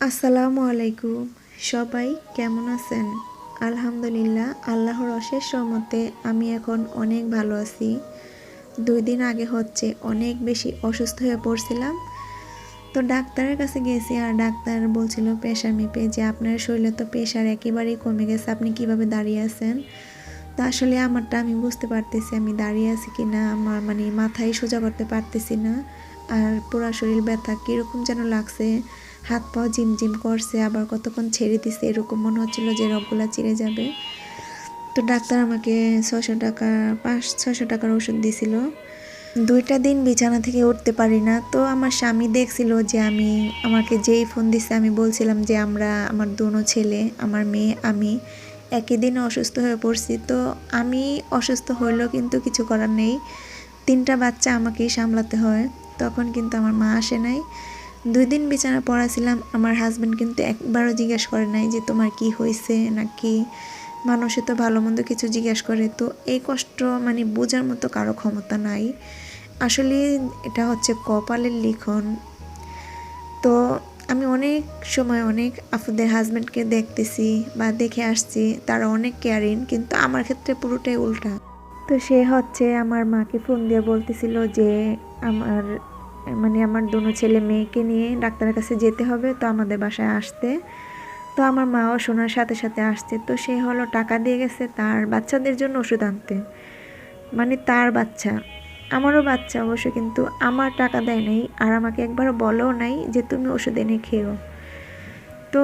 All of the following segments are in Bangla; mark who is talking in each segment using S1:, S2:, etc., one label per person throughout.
S1: আসসালামু আলাইকুম। সবাই কেমন আছেন? আলহামদুলিল্লাহ, আল্লাহর অশেষ রহমতে আমি এখন অনেক ভালো আছি। 2 দিন আগে অনেক বেশি অসুস্থ হয়ে পড়ছিলাম। তো ডাক্তারের কাছে গেছি আর ডাক্তার বলছিল প্রেশার মেপে যে আপনার শরীরে তো প্রেশার একেবারেই কমে গেছে, আপনি কিভাবে দাঁড়িয়ে আছেন? তো আসলে আমারটা আমি বুঝতে পারতেছি আমি দাঁড়িয়ে আছি কিনা, আমার মাথায় সোজা করতে পারতেছি না। আর পুরো শরীর ব্যথা কীরকম যেন লাগছে, হাত পাও ঝিমঝিম করছে, আবার কতক্ষণ ছেড়ে দিছে, এরকম মনে হচ্ছিল যে রগগুলা চিরে যাবে। তো ডাক্তার আমাকে 600 টাকা 500-600 টাকার ওষুধ দিছিল। 2টা দিন বিছানা থেকে উঠতে পারি না। তো আমার স্বামী দেখছিল যে আমাকে যেই ফোন দিছে আমি বলছিলাম যে আমার দুনো ছেলে, আমার মেয়ে, আমি একই দিনে অসুস্থ হয়ে পড়ছি। তো আমি অসুস্থ হইলেও কিন্তু কিছু করার নেই, 3টা বাচ্চা আমাকেই সামলাতে হয়। তখন কিন্তু আমার মা আসে নাই। 2 দিন বিছানা পড়াছিলাম। আমার হাজব্যান্ড কিন্তু একবারও জিজ্ঞেস করে নাই যে তোমার কি হয়েছে নাকি। মানুষে তো ভালো মন্দ কিছু জিজ্ঞেস করে, তো এই কষ্ট বোঝার মতো কারো ক্ষমতা নাই। আসলে এটা হচ্ছে কপালের লিখন। তো আমি অনেক সময় অনেক আপুদের হাজব্যান্ডকে দেখতেছি বা দেখে আসছি, তারা অনেক কেয়ারিং, কিন্তু আমার ক্ষেত্রে পুরোটাই উল্টা। তো সে আমার মাকে ফোন দিয়ে বলতেছিল যে আমার আমার দুনো ছেলে মেয়েকে নিয়ে ডাক্তারের কাছে যেতে হবে, তো আমাদের বাসায় আসতে। তো আমার মাও শোনার সাথে সাথে আসছে। তো সে টাকা দিয়ে গেছে তার বাচ্চাদের জন্য ওষুধ আনতে, তার বাচ্চা, আমারও বাচ্চা অবশ্য, কিন্তু আমার টাকা দেয় নাই আর আমাকে একবারও বলেও নাই যে তুমি ওষুধ এনে খেও। তো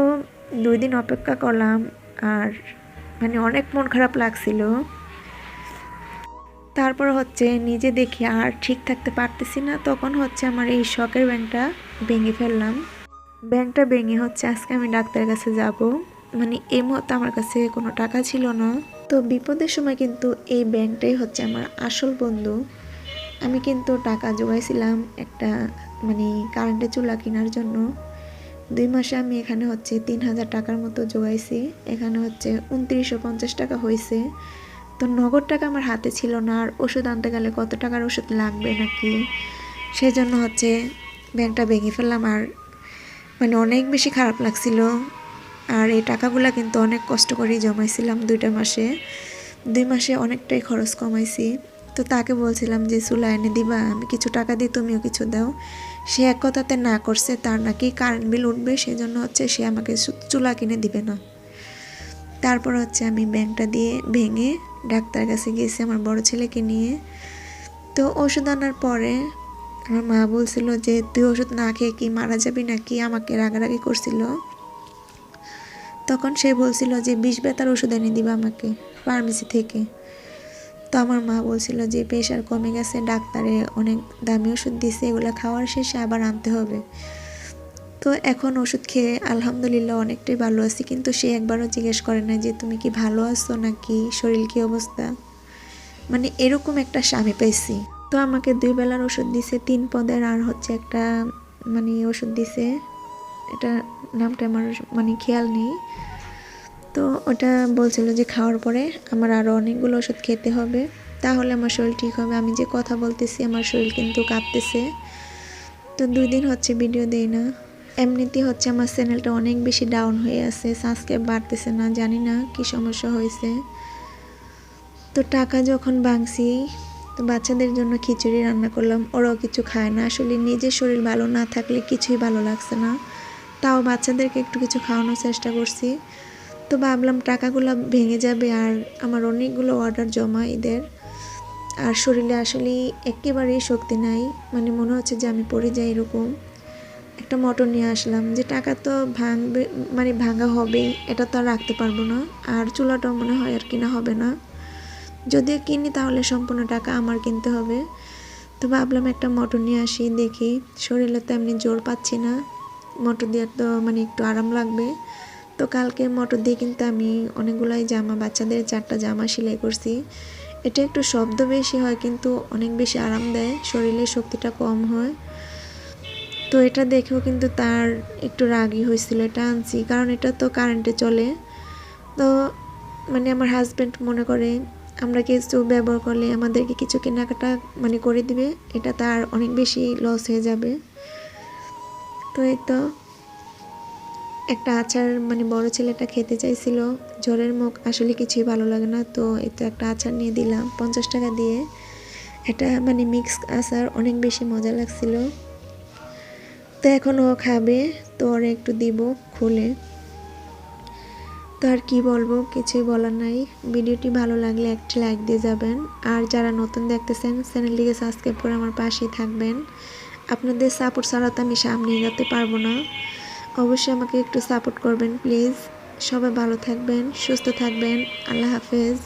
S1: 2 দিন অপেক্ষা করলাম আর অনেক মন খারাপ লাগছিল। তারপর নিজে দেখি আর ঠিক থাকতে পারতেছি না, তখন আমার এই শখের ব্যাংকটা ভেঙে ফেললাম। ব্যাংকটা ভেঙে আজকে আমি ডাক্তারের কাছে যাব। এই মুহূর্তে আমার কাছে কোনো টাকা ছিল না। তো বিপদের সময় কিন্তু এই ব্যাংকটাই আমার আসল বন্ধু। আমি কিন্তু টাকা জোগাইছিলাম একটা কারেন্টের চুলা কেনার জন্য। 2 মাসে আমি এখানে 3000 টাকার মতো জোগাইছি। এখানে 2950 টাকা হয়েছে। তো নগদ টাকা আমার হাতে ছিল না, আর ওষুধ আনতে গেলে কত টাকার ওষুধ লাগবে নাকি, সেজন্য ব্যাংকটা ভেঙে ফেললাম। আর অনেক বেশি খারাপ লাগছিল। আর এই টাকাগুলা কিন্তু অনেক কষ্ট করেই জমাইছিলাম 2টা মাসে। 2 মাসে অনেকটাই খরচ কমাইছি। তো তাকে বলছিলাম যে চুলা এনে দিবা, আমি কিছু টাকা দিই, তুমিও কিছু দাও। সে এক কথাতে না করছে, তার নাকি কারেন্ট বিল উঠবে, সেজন্য সে আমাকে চুলা কিনে দিবে না। তারপর আমি ব্যাংকটা দিয়ে ভেঙে ডাক্তারের কাছে গেছি আমার বড় ছেলেকে নিয়ে। তো ওষুধ আনার পরে আমার মা বলছিল যে তুই ওষুধ না খেয়ে কি মারা যাবি নাকি, আমাকে রাগারাগি করছিল। তখন সে বলছিল যে বিষ ব্যথার ওষুধ এনে দিবা আমাকে ফার্মেসি থেকে। তো আমার মা বলছিল যে প্রেশার কমে গেছে, ডাক্তারে অনেক দামি ওষুধ দিছে, এগুলো খাওয়ার শেষে আবার আনতে হবে। তো এখন ওষুধ খেয়ে আলহামদুলিল্লাহ অনেকটাই ভালো আছি, কিন্তু সে একবারও জিজ্ঞেস করে না যে তুমি কি ভালো আছো নাকি, শরীর কি অবস্থা। এরকম একটা স্বামী পেয়েছি। তো আমাকে 2 বেলার ওষুধ দিছে 3 পদের, আর একটা ওষুধ দিছে, এটা নামটা আমার খেয়াল নেই। তো ওটা বলছিল যে খাওয়ার পরে আমার আরও অনেকগুলো ওষুধ খেতে হবে, তাহলে আমার শরীর ঠিক হবে। আমি যে কথা বলতেছি আমার শরীর কিন্তু কাঁপতেছে। তো 2 দিন ভিডিও দেই না। এমনিতেই আমার চ্যানেলটা অনেক বেশি ডাউন হয়ে আছে, সাবস্ক্রাইব বাড়তেছে না, জানি না কি সমস্যা হয়েছে। তো টাকা যখন ভাঙছি, তো বাচ্চাদের জন্য খিচুড়ি রান্না করলাম, ওরাও কিছু খায় না। আসলে নিজের শরীর ভালো না থাকলে কিছুই ভালো লাগছে না, তাও বাচ্চাদেরকে একটু কিছু খাওয়ানোর চেষ্টা করছি। তো ভাবলাম টাকাগুলো ভেঙে যাবে, আর আমার অনেকগুলো অর্ডার জমা ঈদের, আর শরীরে আসলে একেবারেই শক্তি নাই, মনে হচ্ছে যে আমি পড়ে যাই এরকম। একটা মটর নিয়ে আসলাম, যে টাকা তো ভাঙবে, ভাঙা হবেই, এটা তো আর রাখতে পারবো না। আর চুলাটাও মনে হয় আর কিনা হবে না, যদিও কিনি তাহলে সম্পূর্ণ টাকা আমার কিনতে হবে। তো ভাবলাম একটা মটর নিয়ে আসি, দেখি শরীরে তো এমনি জোর পাচ্ছি না, মটর দিয়ে তো একটু আরাম লাগবে। তো কালকে মটর দিয়ে কিন্তু আমি অনেকগুলাই জামা, বাচ্চাদের 4টা জামা সেলাই করছি। এটা একটু শব্দ বেশি হয় কিন্তু অনেক বেশি আরাম দেয়, শরীরে শক্তিটা কম হয়। তো এটা দেখেও কিন্তু তার একটু রাগই হয়েছিল, এটা আনছি কারণ এটা তো কারেন্টে চলে। তো আমার হাজব্যান্ড মনে করে আমরা কিছু ব্যবহার করলে আমাদেরকে কিছু কেনাকাটা করে দিবে, এটা তার অনেক বেশি লস হয়ে যাবে। তো এই তো একটা আচার মানে বড় ছেলেটা খেতে চাইছিল, জ্বরের মুখ, আসলে কিছুই ভালো লাগে না, তো এটা একটা আচার নিয়ে দিলাম 50 টাকা দিয়ে। এটা মানে মিক্স আচার, অনেক বেশি মজা লাগছিল। তো এখন ও খাবে, তো ওরে একটু দিব খুলে। তো আর কি বলবো, কিছুই বলার নাই। ভিডিওটি ভালো লাগলে একটা লাইক দিয়ে যাবেন, আর যারা নতুন দেখতেছেন চ্যানেলটিকে সাবস্ক্রাইব করে আমার পাশেই থাকবেন। আপনাদের সাপোর্ট ছাড়া তো আমি সামনে এগোতে পারবো না, অবশ্যই আমাকে একটু সাপোর্ট করবেন প্লিজ। সবাই ভালো থাকবেন, সুস্থ থাকবেন। আল্লাহ হাফেজ।